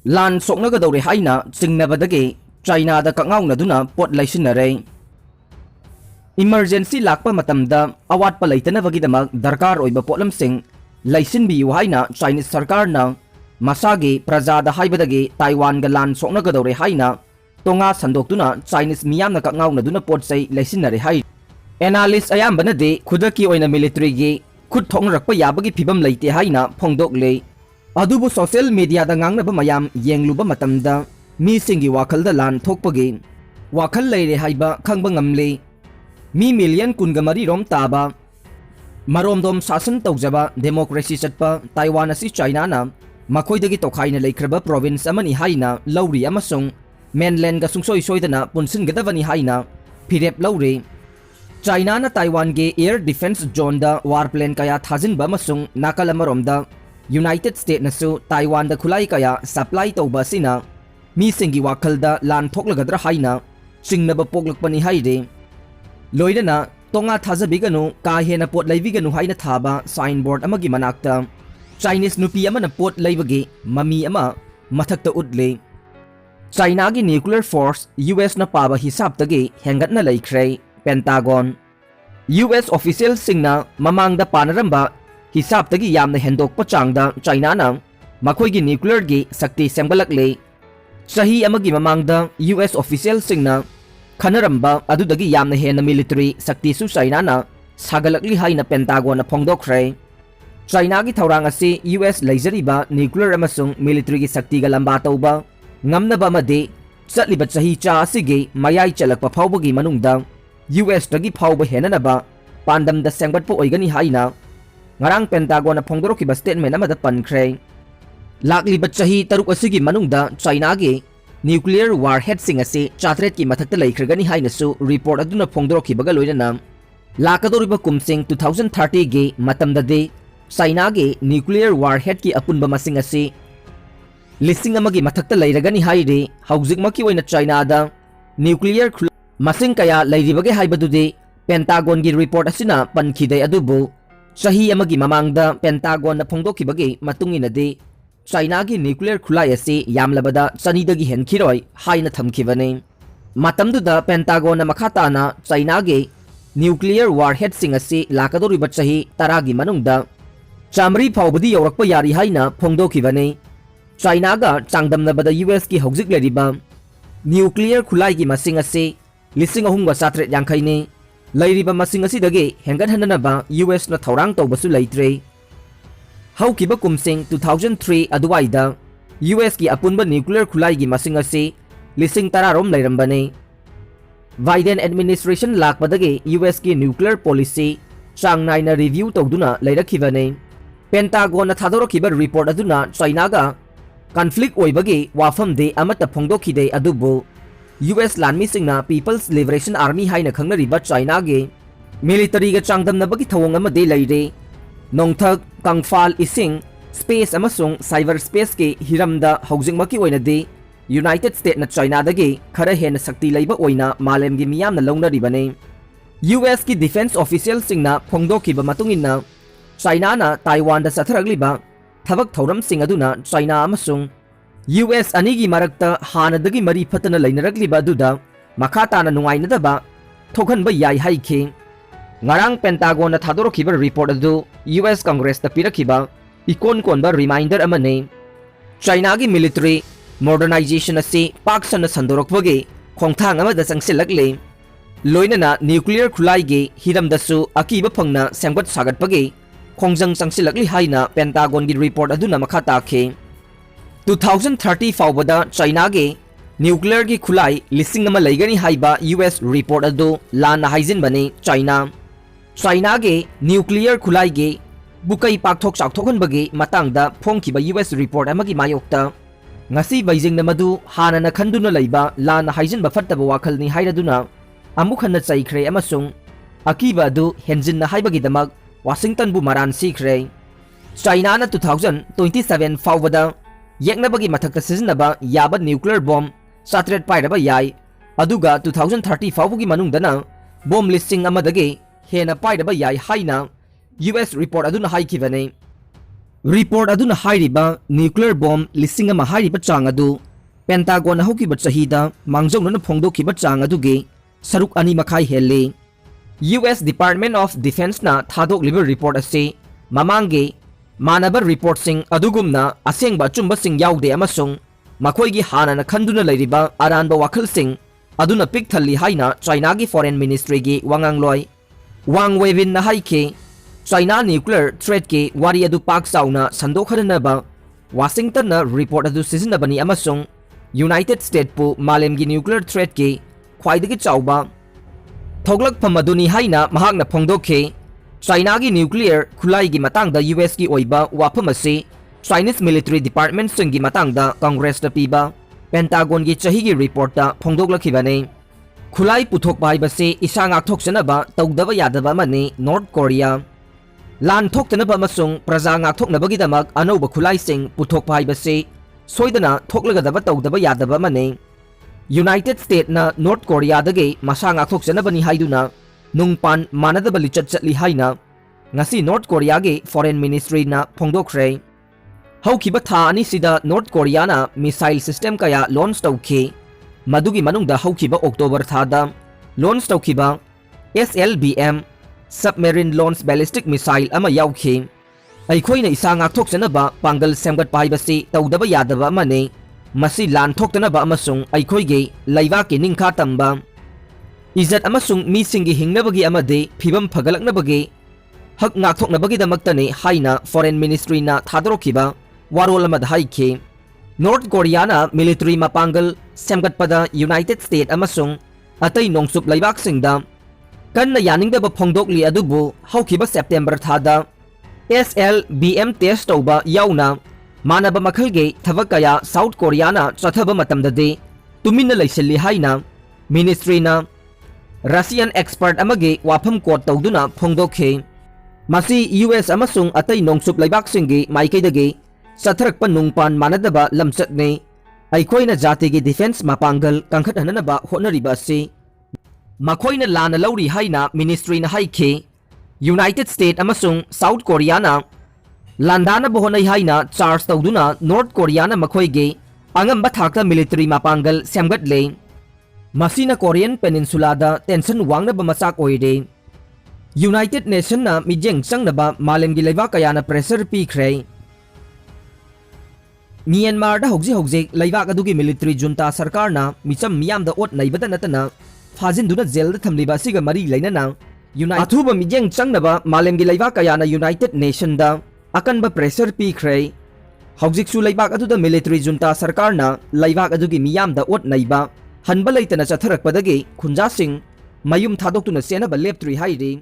Lan Soknagadoure Haina Chingnabadagi China Kakngaonana pot Leisinnare Emergency lakpa matamda awat palaitanabagidamag darkar oiba potlamsing Leisinbiyu Haina Chinese Sarkar na Masagi Prajada Haibadagi Taiwan ga Lan Soknagadoure Haina Tonga Sandoktuna Chinese miyamna Kakngaonaduna potsay Leisinnare Hai Analyst ayambana de khudaki oina military gi khud thongrakpa yabagi phibam leite haina phongdoklei adubu social media da ngangnaba mayam yengluba matamda mi singi wakhalda lan thokpagi wakhal leire haiba khangba ngamle mi million kunga mari rom taba maromdom sasan tawjaba democracy chatpa Taiwan asi China na makhoidagi tokhaina leikraba province amani haina lauri amasung mainland ga sungsoi soidana punsin gadavani haina phirep lauri China na Taiwan ge air defense zone da warplane kaya thajin ba masung nakal amarom da United States na su Taiwan da khulai kaya supply tawba sina mi singi wakhal da lan thoklagadra haina singnaba poklakpani haide loidana tonga thajabiganu ka hena pot leibiganu haina thaba signboard amagi manakta Chinese nupi amana pot leibagi mami ama mathakta utle China gi nuclear force US na paba hisab tagi hengatna laikhre Pentagon US official singna mamangda panaramba hisab tagi yamna hendokpa changda China na makhoi nuclear gi sakti semgalakle sahi amagi mamangda US official singna khanaramba adudagi yamna hena military sakti su China na sagalakli haina Pentagon na phongdokre China gi thorang asi US leizariba nuclear amasung military gi sakti ga lamba tauba ngamnaba made chatliba sahi cha asigi mayai chalakpa phawbagi manungda US tagi phawba henanaba pandam da sengbat po oigani haina ngarang Pentagon na phongdorokiba statement amada pankhre lakliba chahi taruk asigi manungda China gi nuclear warhead sing ase chatret ki mathakta leikhregani haina su report aduna phongdorokibaga loinana lakadoriba kumsing 2030 gi matamda de China gi nuclear warhead ki apunba masing ase lising amagi mathakta leiragani haire haujikmaki oina China da nuclear masing kaya leiribage haibadudi Pentagon gi report asina pankhide adubu sahi amagi mamangda Pentagon na phongdokibage matungina de China gi nuclear khulai ase yamlabada chanidagi henkhiroi haina thamkhibane matamduda Pentagon na makhata na China gi nuclear warhead sing ase lakadoriba chahi taragi manungda chamri phawbadi yorakpa yari haina phongdokibane China ga changdamnabada US ki haujik leriba nuclear khulai gi masing ase lising ahunga satret yangkhaine leiriba masing asidagi hengan hananaba US na thorang tawbasu leitre haukiba kumsing 2003 aduwaida US ki apunba nuclear khulai gi masing ase lising tararom leirambane Biden administration lakpadagi US ki nuclear policy changnaina review tawduna leirakhibane Pentagon na thadorokiba report aduna China ga conflict oibagi wafam de amata phongdokhide adubu US Lanmi singna People's Liberation Army haina khangnariba China ge military ga changdamnabagi thawong amade leire nongthak kangfal ising space amasung cyber space ke hiramda haujingmaki oina de United States na China dagi khara hena sakti leiba oina malem gi miyam na longnaribane US ki defense official singna phongdokiba matungina China na Taiwan da satharagliba thabak thoram sing aduna China amasung US anigi marakta hanadagi mari phatana leinaragliba duda makhata na nungainadaba thokhanba yai haikhe ngarang Pentagon na thadorokiba report adu US Congress ta pirakhiba ikon konba reminder amane China gi military modernization ase paksana sandorokbage khongthang amada changsilakle loinana nuclear khulai ge hiramdasu akiba phangna sengbat sagatpage khongjang changsilakli haina Pentagon gi report aduna makhata khe 2030 fawbada China ge nuclear gi khulai lising ama leigani haiba US report adu lana haijin bane China ge nuclear khulai ge bukai pakthok chakthokhan bage matangda phongkiba US report amagi mayokta ngasi Beijing na madu hana na khanduna leiba lana haijin ba fattaba wakhalni hairaduna amukhanna chaikhre amasung akiba adu henjin na haibagi damak Washington bu maran sikre China na 2027 fawbada yeknabagi mathakta sizinaba yaba nuclear bomb satret pairaba yai aduga 2030 fawbugi manungdana bomb listing amadagi hena pairaba yai haina US report aduna haikibane report aduna hairiba nuclear bomb listing ama hairiba chang adu Pentagon haukiba chahida mangjongna phongdokhiba chang aduge saruk ani makhai helle US Department of Defense na thadokliba report ase mamange manaba report sing adugumna asengba chumba sing yaude amasung makhoi gi hana na khanduna leiriba aranba wakhal sing aduna pik thalli haina China gi foreign ministry gi wangangloi Wang Wevin na haike China nuclear threat ke wari adu pak sauna sandokharna ba Washington na report adu sizinabani amasung United States pu malem gi nuclear threat ke khwaidagi chawba thoglak phamaduni haina mahakna phongdokhe China gi nuclear khulai gi matangda US gi oiba wafam ase Chinese military department sing gi matangda Congress ta piba Pentagon gi chahi gi report ta phongdoklakhibane khulai puthok bai base isanga thokchanaba tawdaba yadaba mane North Korea lan thoktanaba masung praja nga thoknabagi damak anoba khulai sing puthok bai base soidana thoklagadaba tawdaba yadaba mane United States na North Korea dage masanga thokchanabani haiduna nungpan manadaba lichat chatli haina ngasi North Korea ge foreign ministry na phongdokhre haukiba tha ani sida North Korea na missile system kaya launch tawkhe madugi manungda haukiba October thada launch tawkhiba SLBM submarine launch ballistic missile ama yaukhe aikhoina isanga thokchanaba pangal semgat paibasi tawdaba yadaba mane masi lan thoktanaba amasung aikhoige laiwa ke ningkha tamba Izat amasung mi singi hingnabagi amade phibam phagalaknabagi hak ngak thoknabagi damaktane haina foreign ministry na thadrokhiba warol amad haikhe North Korea na military mapangal semgatpada United States amasung atai nongsup laibak singda kanna yaningdaba phongdokli adubu haukhiba September thada SLBM test tawba yauna manaba makhalge thabakaya South Korea na chathaba matamdade tuminna leisilli haina ministry na Russian expert amage wafam quote tawduna phongdokhe masi US amasung atai nongsup laibak singi maikaidage satharakpa nungpan manadaba lamchatne aikhoina jatigi defense mapangal kangkhat hananaba honariba se makhoina lana lauri haina ministry na haikhe United States amasung South Korea na landana bohonai haina charge tawduna North Korea na makhoige angamba thakta military mapangal semgatle Masina Korean Peninsula da tension wangnaba machak oide United Nation na mijeng changnaba malemgi leiba kaya na pressure pikre Myanmar da hogji leiba adugi military junta sarkar na micham miyam da ot naibada natana phajinduna jail da thamliba siga mari leinana United athuba mijeng changnaba malemgi leiba kaya na United Nation da akanba pressure pikre hogji leiba aduda military junta sarkar na leiba adugi miyam da ot naiba hanba leitana chatharakpadagi khunja sing mayum thadokuna senaba leptri hairi